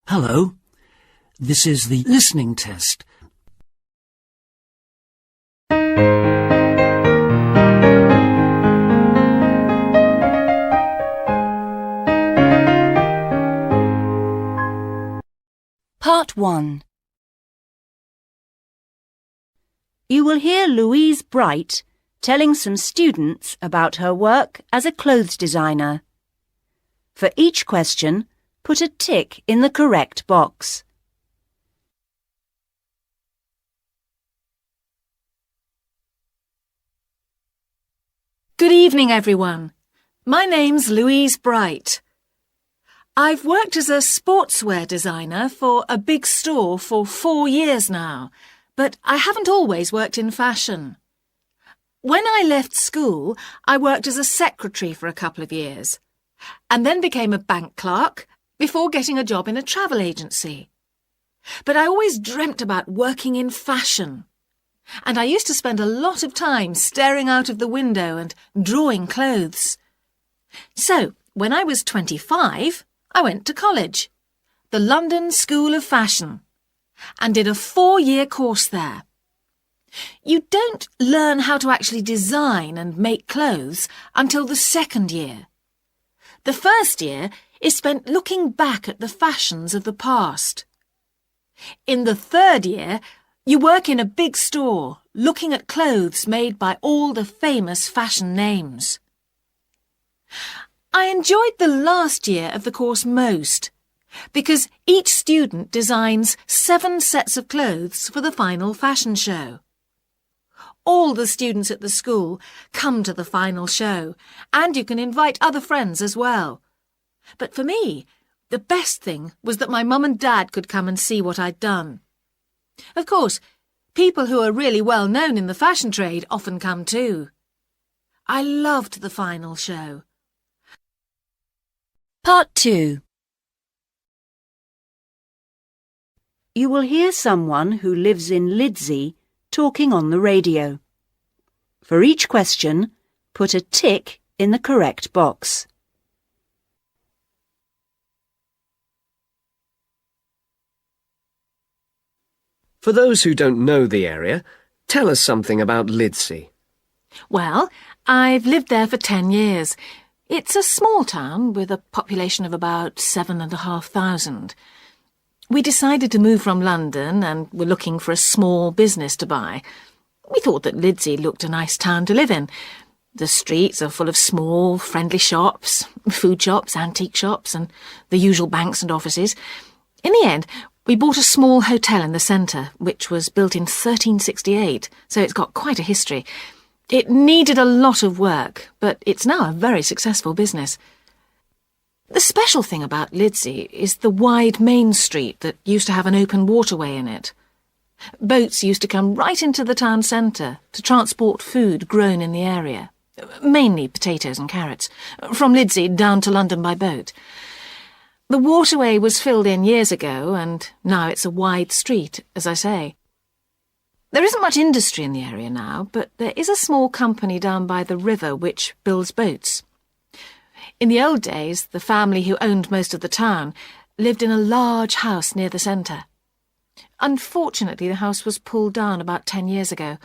Hello, this is the listening test. Part 1. You will hear Louise Bright telling some students about her work as a clothes designer. For each question, put a tick in the correct box. Good evening, everyone. My name's Louise Bright. I've worked as a sportswear designer for a big store for 4 years now, but I haven't always worked in fashion. When I left school, I worked as a secretary for a couple of years, and then became a bank clerk before getting a job in a travel agency. But I always dreamt about working in fashion, and I used to spend a lot of time staring out of the window and drawing clothes. So, when I was 25, I went to college, the London School of Fashion, and did a 4-year course there. You don't learn how to actually design and make clothes until the 2nd year. The 1st year is spent looking back at the fashions of the past. In the 3rd year, you work in a big store, looking at clothes made by all the famous fashion names. I enjoyed the last year of the course most, because each student designs 7 sets of clothes for the final fashion show. All the students at the school come to the final show, and you can invite other friends as well. But for me, the best thing was that my mum and dad could come and see what I'd done. Of course, people who are really well known in the fashion trade often come too. I loved the final show. Part 2. You will hear someone who lives in Lidsey talking on the radio. For each question, put a tick in the correct box. For those who don't know the area, tell us something about Lidsey. Well, I've lived there for 10 years. It's a small town with a population of about 7,500. We decided to move from London and were looking for a small business to buy. We thought that Lidsey looked a nice town to live in. The streets are full of small, friendly shops, food shops, antique shops, and the usual banks and offices. In the end, we bought a small hotel in the centre, which was built in 1368, so it's got quite a history. It needed a lot of work, but it's now a very successful business. The special thing about Lidsey is the wide main street that used to have an open waterway in it. Boats used to come right into the town centre to transport food grown in the area, mainly potatoes and carrots, from Lidsey down to London by boat. The waterway was filled in years ago, and now it's a wide street, as I say. There isn't much industry in the area now, but there is a small company down by the river which builds boats. In the old days, the family who owned most of the town lived in a large house near the centre. Unfortunately, the house was pulled down about 10 years ago,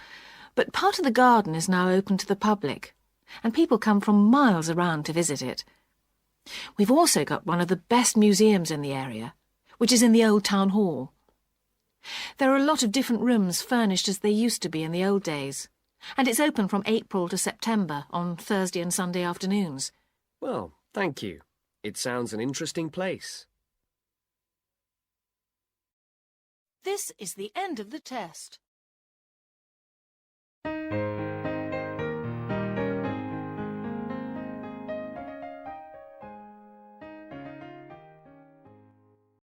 but part of the garden is now open to the public, and people come from miles around to visit it. We've also got one of the best museums in the area, which is in the old town hall. There are a lot of different rooms furnished as they used to be in the old days, and it's open from April to September on Thursday and Sunday afternoons. Well, thank you. It sounds an interesting place. This is the end of the test.